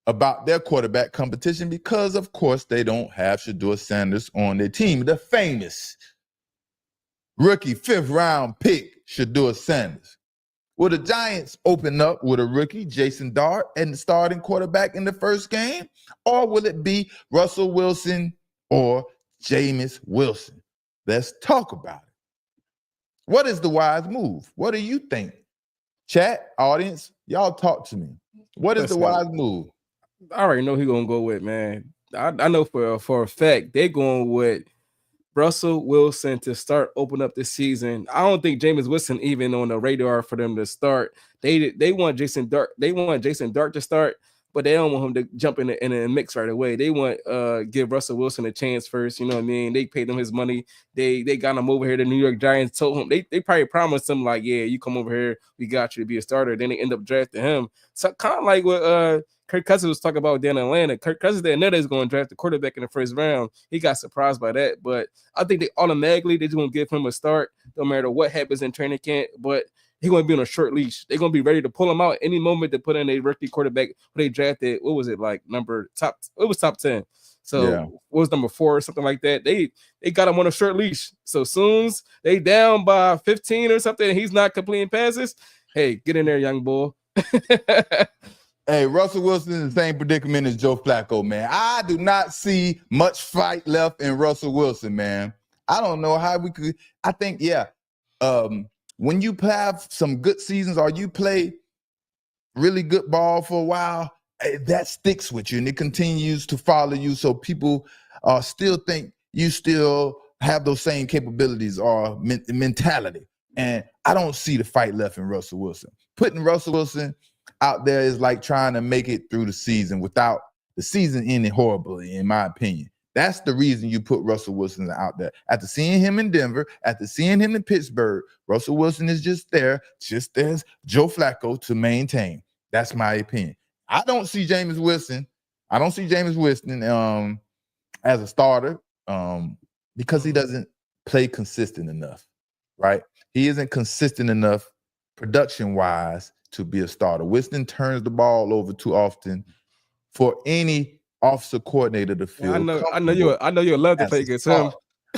S1: about their quarterback competition because, of course, they don't have Shedeur Sanders on their team. The famous rookie 5th-round pick, Shedeur Sanders. Will the Giants open up with a rookie, Jason Dart, and the starting quarterback in the first game? Or will it be Russell Wilson or Jameis Wilson? Let's talk about it. What is the wise move? What do you think? Chat, audience, y'all talk to me. What is the wise move?
S2: I already know who going to go with, man. I know for a fact they're going with Russell Wilson to start open up this season. I don't think Jameis Winston even on the radar for them to start. They want Jason Dart. They want Jason Dart to start, but they don't want him to jump in the mix right away. They want give Russell Wilson a chance first. You know what I mean? They paid him his money. They got him over here. The New York Giants told him they probably promised him like, yeah, you come over here, we got you to be a starter. Then they end up drafting him. So kind of like what Kirk Cousins was talking about down in Atlanta. Kirk Cousins didn't know they was going to draft the quarterback in the first round. He got surprised by that, but I think they just going to give him a start no matter what happens in training camp. But he's going to be on a short leash. They're going to be ready to pull him out any moment to put in a rookie quarterback who they drafted. What was it like? It was top 10. So what was number 4 or something like that? They got him on a short leash. So soon as they down by 15 or something, and he's not completing passes. Hey, get in there, young boy.
S1: Hey, Russell Wilson is in the same predicament as Joe Flacco, man. I do not see much fight left in Russell Wilson, man. I don't know how we could. I think, when you have some good seasons or you play really good ball for a while, that sticks with you and it continues to follow you. So people still think you still have those same capabilities or mentality. And I don't see the fight left in Russell Wilson. Putting Russell Wilson out there is like trying to make it through the season without the season ending horribly, in my opinion. That's the reason you put Russell Wilson out there. After seeing him in Denver, after seeing him in Pittsburgh, Russell Wilson is just as Joe Flacco to maintain. That's my opinion. I don't see Jameis Winston as a starter because he doesn't play consistent enough, right? He isn't consistent enough production-wise to be a starter. Winston turns the ball over too often for any offensive coordinator to feel.
S2: I know you'll love to play against him.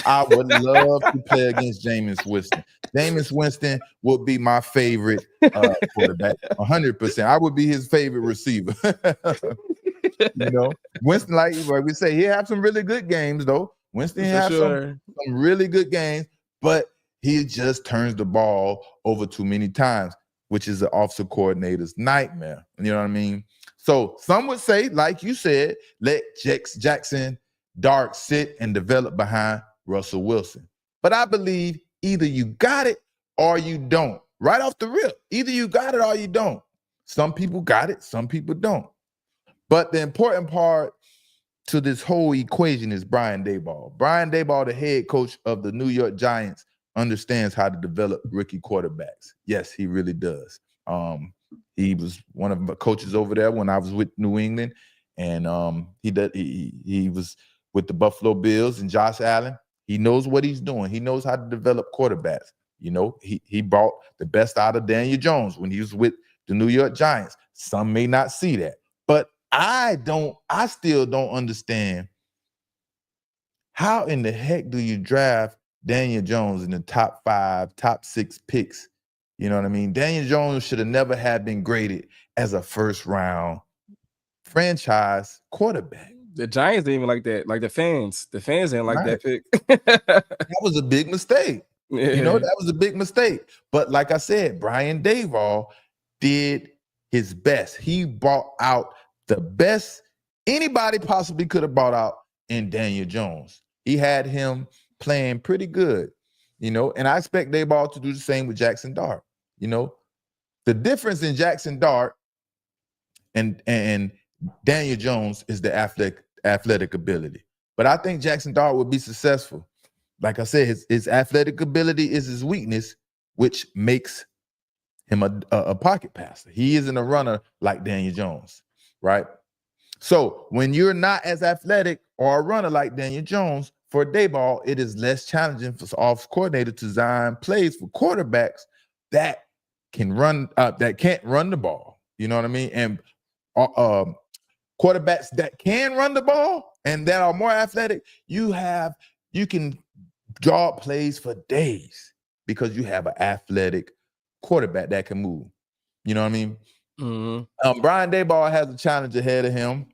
S1: I would love to play against Jameis Winston. Jameis Winston would be my favorite quarterback, 100%. I would be his favorite receiver. You know, Winston, like we say, he have some really good games though. Winston has some really good games, but he just turns the ball over too many times, which is the offensive coordinator's nightmare. You know what I mean? So some would say, like you said, let Jackson Dart sit and develop behind Russell Wilson. But I believe either you got it or you don't. Right off the rip, either you got it or you don't. Some people got it, some people don't. But the important part to this whole equation is Brian Daboll. Brian Daboll, the head coach of the New York Giants, understands how to develop rookie quarterbacks. Yes, he really does. He was one of the coaches over there when I was with New England, and he was with the Buffalo Bills and Josh Allen. He knows what he's doing. He knows how to develop quarterbacks. You know, he brought the best out of Daniel Jones when he was with the New York Giants. Some may not see that, but I still don't understand how in the heck do you draft Daniel Jones in the top 5, top 6 picks? You know what I mean? Daniel Jones should have never have been graded as a first round franchise quarterback.
S2: The Giants didn't even like that. Like the fans didn't like
S1: Right.
S2: that pick.
S1: That was a big mistake.
S2: Yeah.
S1: You know, that was a big mistake. But like I said, Brian Daboll did his best. He brought out the best anybody possibly could have brought out in Daniel Jones. He had him playing pretty good, you know, and I expect Daboll to do the same with Jackson Dart. You know, the difference in Jackson Dart and Daniel Jones is the athletic ability. But I think Jackson Dart will be successful. Like I said, his athletic ability is his weakness, which makes him a pocket passer. He isn't a runner like Daniel Jones, right? So when you're not as athletic or a runner like Daniel Jones, for Daboll, it is less challenging for offensive coordinator to design plays for quarterbacks that can run, that can't run the ball. You know what I mean? And quarterbacks that can run the ball and that are more athletic, you can draw plays for days because you have an athletic quarterback that can move. You know what I mean?
S2: Mm-hmm.
S1: Brian Daboll has a challenge ahead of him.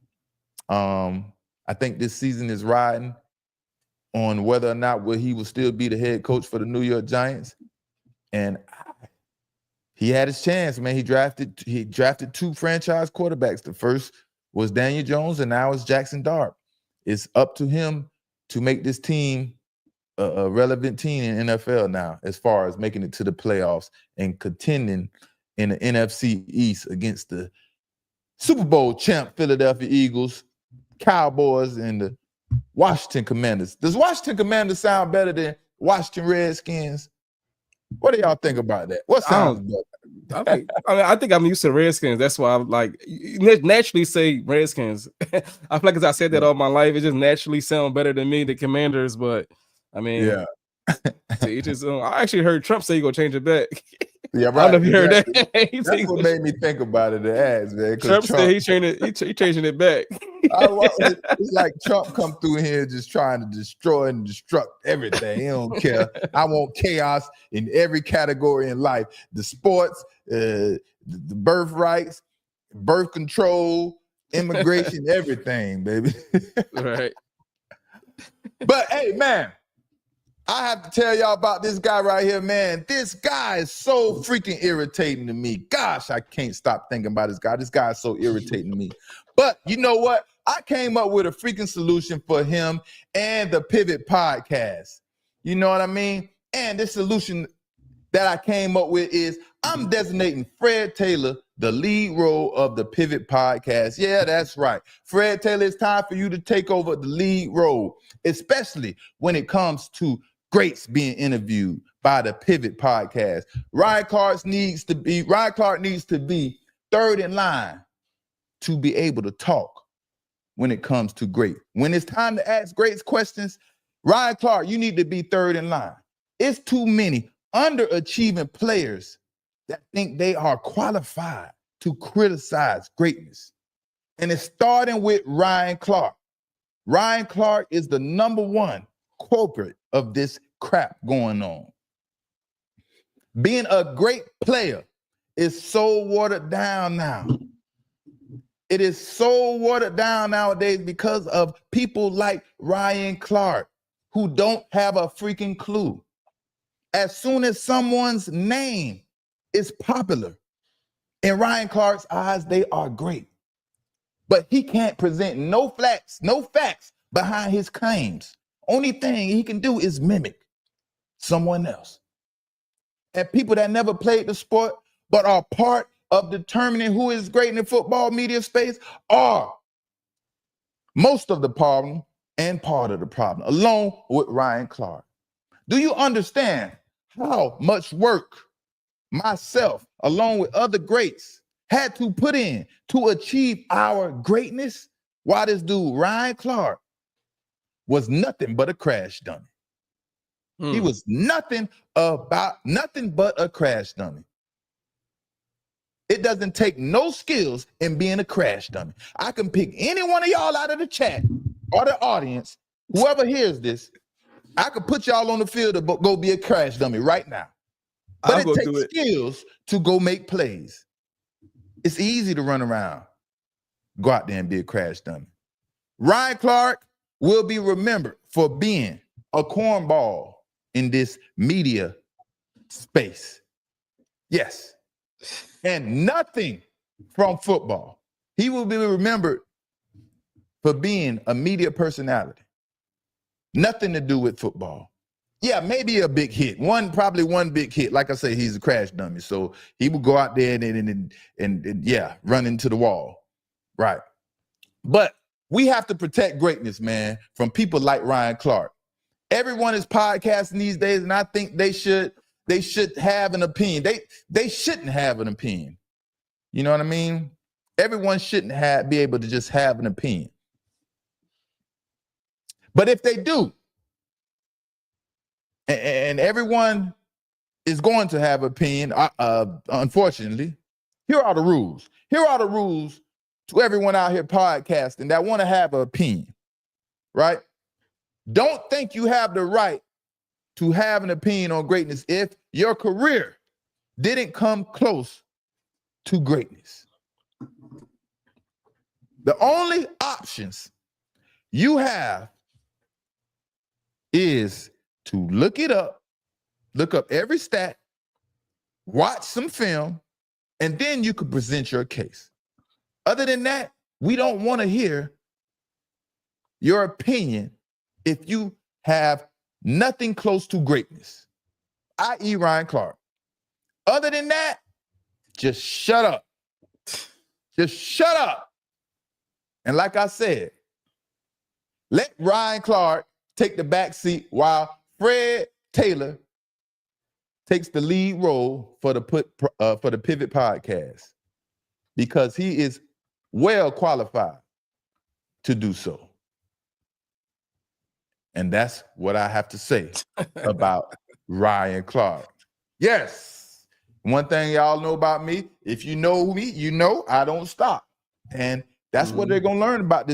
S1: I think this season is riding on whether or not he will still be the head coach for the New York Giants. And he had his chance, man. He drafted 2 franchise quarterbacks. The first was Daniel Jones, and now it's Jackson Dart. It's up to him to make this team a relevant team in NFL now, as far as making it to the playoffs and contending in the NFC East against the Super Bowl champ Philadelphia Eagles, Cowboys, and the Washington Commanders. Does Washington Commanders sound better than Washington Redskins? What do y'all think about that? What sounds better?
S2: I think I'm used to Redskins. That's why I'm like, naturally say Redskins. I feel like as I said that all my life, it just naturally sound better than me, the Commanders. But I mean,
S1: yeah.
S2: I actually heard Trump say he's gonna change it back.
S1: Yeah, right.
S2: I don't know if you heard
S1: exactly.
S2: that.
S1: That's what made me think about it. The ads, man.
S2: Trump said he's changing it back.
S1: It's like Trump come through here just trying to destroy and destruct everything. He don't care. I want chaos in every category in life: the sports, the birth rights, birth control, immigration, everything, baby.
S2: Right.
S1: But hey, man, I have to tell y'all about this guy right here, man. This guy is so freaking irritating to me. Gosh, I can't stop thinking about this guy. This guy is so irritating to me. But you know what? I came up with a freaking solution for him and the Pivot Podcast. You know what I mean? And this solution that I came up with is I'm designating Fred Taylor the lead role of the Pivot Podcast. Yeah, that's right. Fred Taylor, it's time for you to take over the lead role, especially when it comes to greats being interviewed by the Pivot Podcast. Ryan Clark needs to be third in line to be able to talk when it comes to great. When it's time to ask greats questions, Ryan Clark, you need to be third in line. It's too many underachieving players that think they are qualified to criticize greatness. And it's starting with Ryan Clark. Ryan Clark is the number one culprit of this crap going on. Being a great player is so watered down now. It is so watered down nowadays because of people like Ryan Clark who don't have a freaking clue. As soon as someone's name is popular, in Ryan Clark's eyes, they are great. But he can't present no facts behind his claims. Only thing he can do is mimic someone else. And people that never played the sport but are part of determining who is great in the football media space are most of the problem and part of the problem, along with Ryan Clark. Do you understand how much work myself, along with other greats, had to put in to achieve our greatness? While this dude, Ryan Clark, was nothing but a crash dummy. He was nothing but a crash dummy. It doesn't take no skills in being a crash dummy. I can pick any one of y'all out of the chat or the audience, whoever hears this, I could put y'all on the field to go be a crash dummy right now. But it takes skills to go make plays. It's easy to run around, go out there and be a crash dummy. Ryan Clark will be remembered for being a cornball in this media space. Yes. And nothing from football. He will be remembered for being a media personality. Nothing to do with football. Yeah, maybe a big hit. Probably one big hit. Like I say, he's a crash dummy. So he will go out there and run into the wall. Right. But we have to protect greatness, man, from people like Ryan Clark. Everyone is podcasting these days, and I think they should have an opinion. They shouldn't have an opinion. You know what I mean? Everyone shouldn't be able to just have an opinion. But if they do, and everyone is going to have an opinion, unfortunately, here are the rules. Here are the rules to everyone out here podcasting that want to have an opinion, right? Don't think you have the right to have an opinion on greatness if your career didn't come close to greatness. The only options you have is to look up every stat, watch some film, and then you could present your case. Other than that, we don't want to hear your opinion if you have nothing close to greatness, i.e. Ryan Clark. Other than that, just shut up. Just shut up. And like I said, let Ryan Clark take the back seat while Fred Taylor takes the lead role for the Pivot Podcast, because he is well qualified to do so. And that's what I have to say about Ryan Clark. Yes. One thing y'all know about me, if you know me, you know I don't stop. And that's what they're going to learn about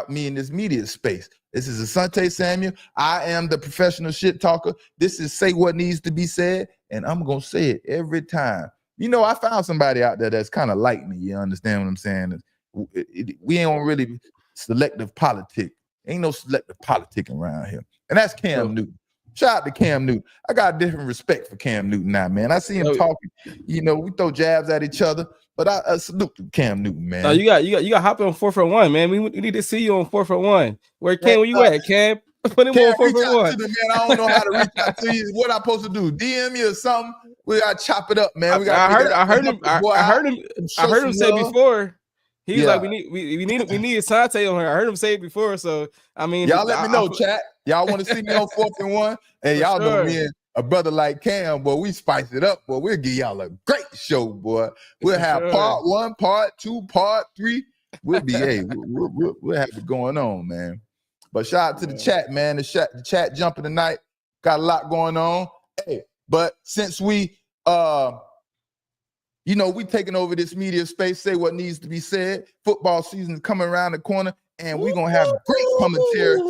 S1: me in this media space. This is Asante Samuel. I am the professional shit talker. This is say what needs to be said, and I'm going to say it every time. You know, I found somebody out there that's kind of like me. You understand what I'm saying? We ain't on really selective politic. Ain't no selective politicking around here. And that's Cam Newton. Shout out to Cam Newton. I got a different respect for Cam Newton now, man. I see him talking. You know, we throw jabs at each other, but I salute to Cam Newton, man.
S2: No, you got hop on 4 for 1, man. We need to see you on 4 for 1. Where you at, Cam? Put him on 4 for 1.
S1: Man, I don't know how to reach out to you. What I supposed to do? DM you or something? We gotta chop it up, man.
S2: I heard him say before. He's like, we need Asante on here. I heard him say it before. So I mean,
S1: y'all let me know, chat. Y'all want to see me on 4th and 1? Hey, y'all know me and a brother like Cam, boy. We spice it up, boy. We'll give y'all a great show, boy. We'll have part 1, part 2, part 3. We'll be we'll have it going on, man. But shout out to the chat, man. The chat jumping tonight. Got a lot going on. Hey, but since we we taking over this media space, say what needs to be said. Football season is coming around the corner, and we're going to have great commentary.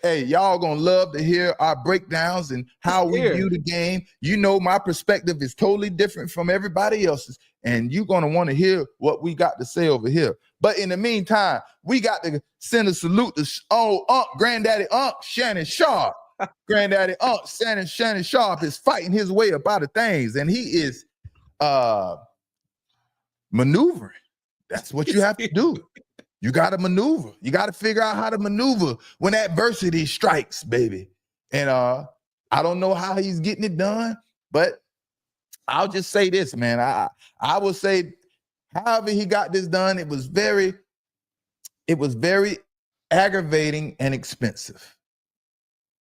S1: Hey, y'all going to love to hear our breakdowns and how we view the game. You know, my perspective is totally different from everybody else's, and you're going to want to hear what we got to say over here. But in the meantime, we got to send a salute to Granddaddy Unc Shannon Sharpe. Granddaddy Unc Shannon Sharpe is fighting his way up out of things, and he is maneuvering. That's what you have to do. You got to maneuver. You got to figure out how to maneuver when adversity strikes, baby. And I don't know how he's getting it done, but I'll just say this, man. I will say, however he got this done, it was very aggravating and expensive.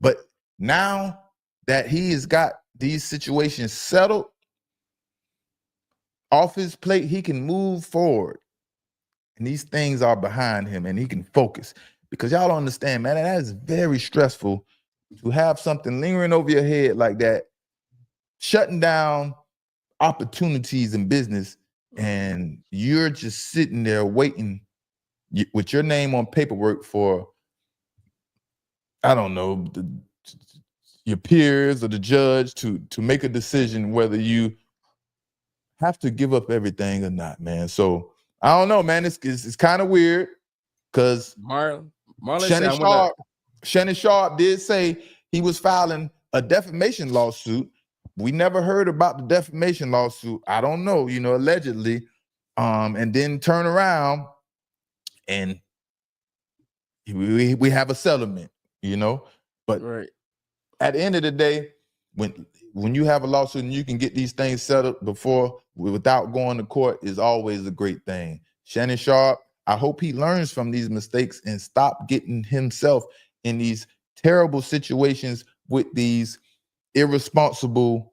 S1: But now that he has got these situations settled off his plate, he can move forward. And these things are behind him, and he can focus. Because y'all don't understand, man, that is very stressful to have something lingering over your head like that, shutting down opportunities in business, and you're just sitting there waiting with your name on paperwork for, I don't know, your peers or the judge to make a decision whether you have to give up everything or not, man. So I don't know, man. It's kind of weird because
S2: Marlon said,
S1: Shannon Sharpe did say he was filing a defamation lawsuit. We never heard about the defamation lawsuit. I don't know, allegedly, and then turn around and we have a settlement, But
S2: right.
S1: At the end of the day, when you have a lawsuit and you can get these things settled without going to court is always a great thing. Shannon Sharpe, I hope he learns from these mistakes and stop getting himself in these terrible situations with these irresponsible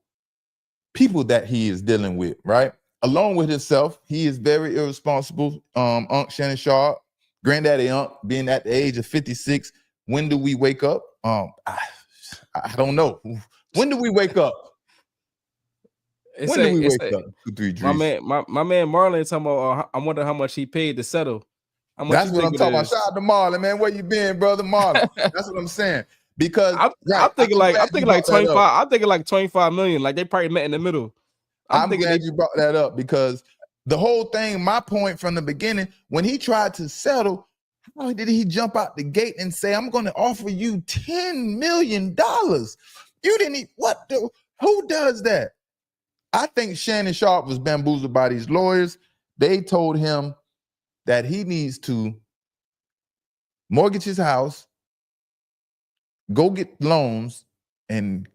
S1: people that he is dealing with, right? Along with himself, he is very irresponsible. Unc Shannon Sharpe, Granddaddy Unc, being at the age of 56. When do we wake up? I don't know. When do we wake up? When do we wake up? 2, 3
S2: my man Marlon talking about. I wonder how much he paid to settle.
S1: That's what I'm talking about. Shout out to Marlon, man. Where you been, brother? Marlon. That's what I'm saying. Because
S2: I'm thinking like 25. I'm thinking like 25 million. Like they probably met in the middle.
S1: I'm glad you brought that up because the whole thing, my point from the beginning, when he tried to settle, how did he jump out the gate and say, I'm going to offer you $10 million? You didn't who does that? I think Shannon Sharpe was bamboozled by these lawyers. They told him that he needs to mortgage his house, go get loans, and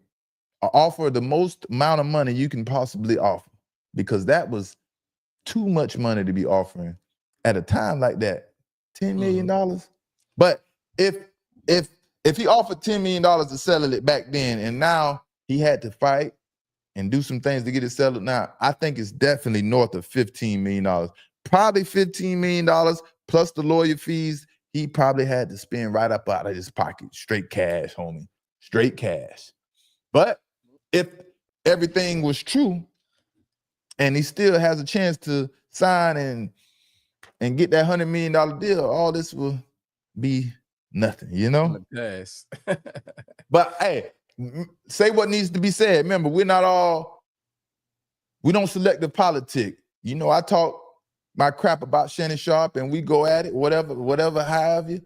S1: offer the most amount of money you can possibly offer, because that was too much money to be offering at a time like that. $10 million. But if he offered $10 million to settle it back then, and now he had to fight and do some things to get it settled, now I think it's definitely north of $15 million. Probably $15 million plus the lawyer fees he probably had to spend right up out of his pocket. Straight cash, homie. Straight cash. But if everything was true and he still has a chance to sign and get that $100 million deal, all this will be nothing,
S2: Yes.
S1: But hey, say what needs to be said. Remember, we don't select the politic. I talk my crap about Shannon Sharpe and we go at it, whatever, have you.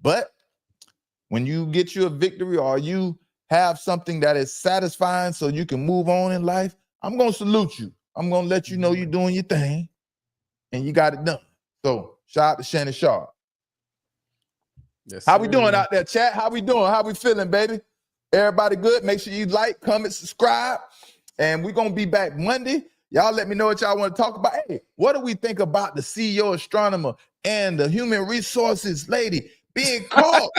S1: But when you get you a victory or you have something that is satisfying so you can move on in life, I'm going to salute you. I'm going to let you know you're doing your thing and you got it done. So shout out to Shannon Sharpe.
S2: Yes,
S1: how we doing out there, chat? How we doing? How we feeling, baby? Everybody good? Make sure you like, comment, subscribe. And we're going to be back Monday. Y'all let me know what y'all want to talk about. Hey, what do we think about the CEO astronomer and the human resources lady being caught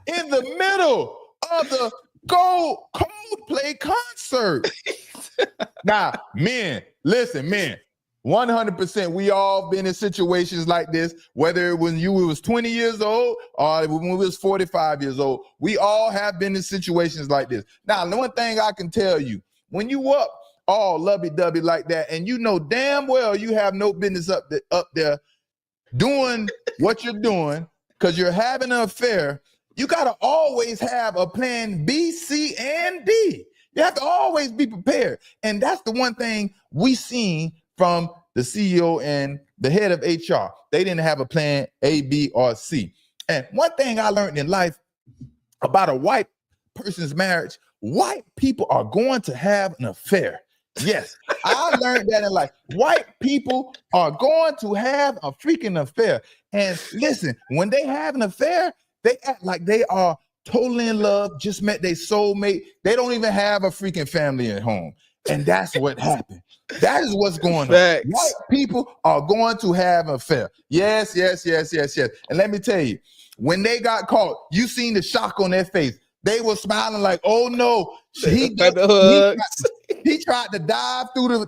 S1: in the middle of the Coldplay concert? Now, men, listen, 100%, we all been in situations like this, whether it was when you was 20 years old or when we was 45 years old. We all have been in situations like this. Now, the one thing I can tell you, when you up all lovey-dovey like that, and you know damn well you have no business up there doing what you're doing because you're having an affair, you got to always have a plan B, C, and D. You have to always be prepared. And that's the one thing we seen from the CEO and the head of HR. They didn't have a plan A, B, or C. And one thing I learned in life about a white person's marriage, white people are going to have an affair. Yes, I learned that in life. White people are going to have a freaking affair. And listen, when they have an affair, they act like they are totally in love, just met their soulmate. They don't even have a freaking family at home. And that's what happened. That is what's going on. White people are going to have an affair. Yes. And let me tell you, when they got caught, you seen the shock on their face. They were smiling like, oh no, he tried to dive through the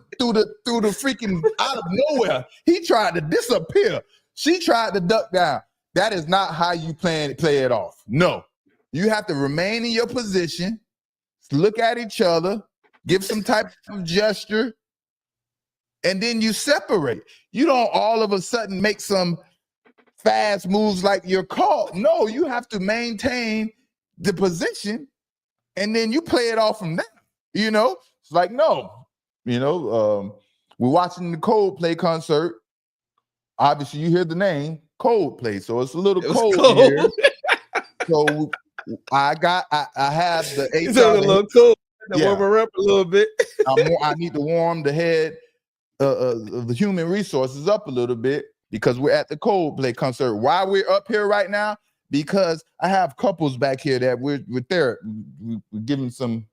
S1: freaking out of nowhere. He tried to disappear. She tried to duck down. That is not how you play it off. No. You have to remain in your position, look at each other, give some type of gesture, and then you separate. You don't all of a sudden make some fast moves like you're caught. No, you have to maintain the position, and then you play it off from there. You know, it's like, no, you know, we're watching the Coldplay concert. Obviously, you hear the name Coldplay, so it's a little cold here. So I have the
S2: It's a little cold. Warm her up a little bit.
S1: I need to warm the head of the human resources up a little bit because we're at the Coldplay concert. Why we're up here right now? Because I have couples back here that we're giving some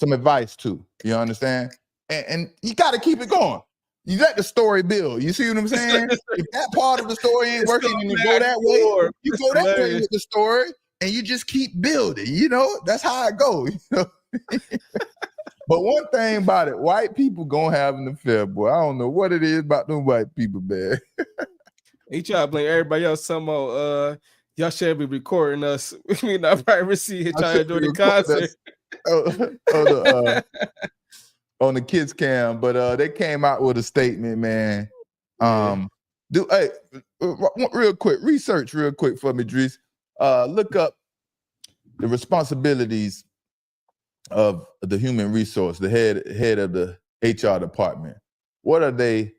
S1: advice to. You understand? And you got to keep it going. You let the story build. You see what I'm saying? If that part of the story ain't working and you go that way, you go that way with the story and you just keep building. You know, that's how it goes. You know? But one thing about it, white people gonna have an affair, boy. I don't know what it is about them white people, man.
S2: He try to blame everybody else somehow. Y'all should be recording us. We not privacy here trying to do the concert. On the kids cam, but they came out with a statement, man. Real quick, research real quick for me, Dries. Look up the responsibilities of the human resource, the head of the HR department. What are they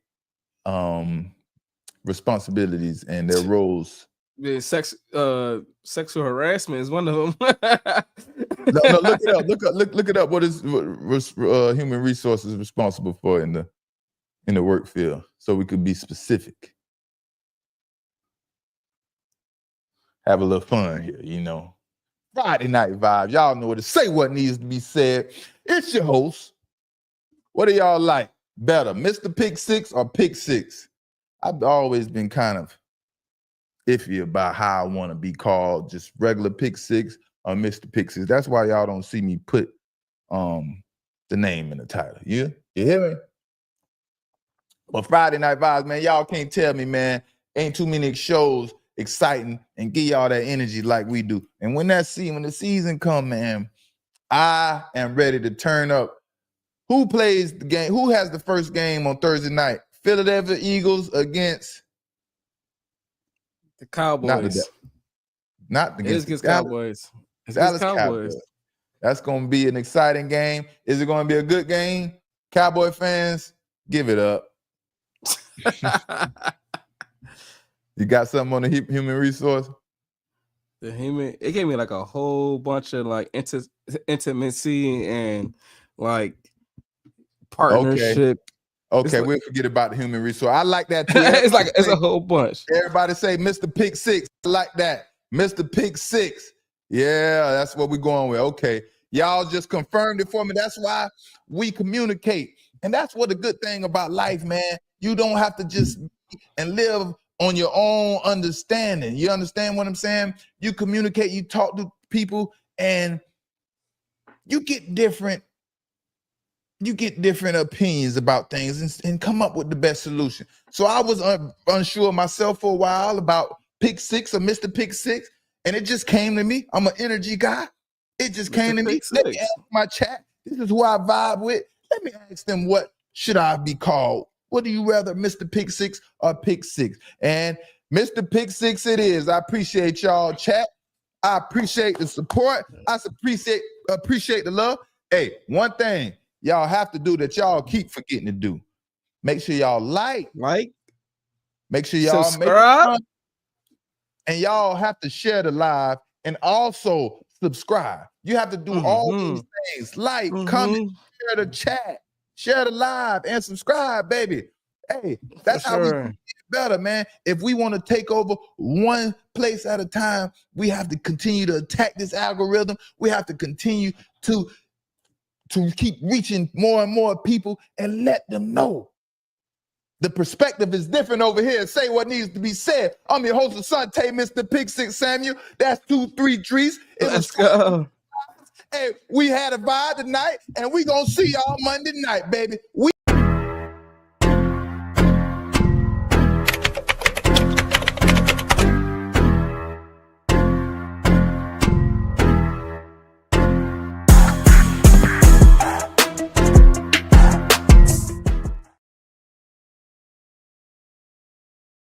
S2: responsibilities and their roles? Yeah, sexual harassment is one of them.
S1: No, look it up. Look it up. What is human resources responsible for in the work field, so we could be specific. Have a little fun here, you know. Friday night vibes. Y'all know what to say. What needs to be said. It's your host. What do y'all like better, Mr. Pick Six or Pick Six? I've always been kind of iffy about how I want to be called, just regular Pick Six or Mr. Pick Six. That's why y'all don't see me put the name in the title. You hear me? But Friday night vibes, man, y'all can't tell me, man, ain't too many shows exciting and give y'all that energy like we do. And when the season come, man, I am ready to turn up. Who plays the game? Who has the first game on Thursday night? Philadelphia Eagles against
S2: the Cowboys.
S1: Not against
S2: the Cowboys.
S1: Dallas Cowboys. That's going to be an exciting game. Is it going to be a good game? Cowboy fans, give it up. You got something on the human resource?
S2: It gave me like a whole bunch of like intimacy and like partnership.
S1: Okay, we'll forget about the human resource. I like that too.
S2: It's a whole bunch.
S1: Everybody say Mr. Pick Six. I like that. Mr. Pick Six. Yeah, that's what we're going with. Okay. Y'all just confirmed it for me. That's why we communicate. And that's what the good thing about life, man. You don't have to just and live on your own understanding. You understand what I'm saying? You communicate, you talk to people, and you get different opinions about things and come up with the best solution. So I was unsure myself for a while about Pick Six or Mr. Pick Six, and it just came to me. I'm an energy guy. It just came to me. Let me ask my chat. This is who I vibe with. Let me ask them, what should I be called? What do you rather, Mr. Pick Six or Pick Six? And Mr. Pick Six it is. I appreciate y'all chat. I appreciate the support. I appreciate the love. Hey, one thing y'all have to do that y'all keep forgetting to do. Make sure y'all like. Make sure y'all
S2: subscribe.
S1: And y'all have to share the live and also subscribe. You have to do all these things. Like, comment, share the chat, share the live, and subscribe, baby. Hey, that's how we get better, man. If we want to take over one place at a time, we have to continue to attack this algorithm. We have to continue to keep reaching more and more people and let them know the perspective is different over here. Say what needs to be said. I'm your host, Asante, Mr. Pick Six Samuel. That's 2-3 Dries.
S2: Let's go.
S1: Hey, we had a vibe tonight, and we gonna see y'all Monday night, baby.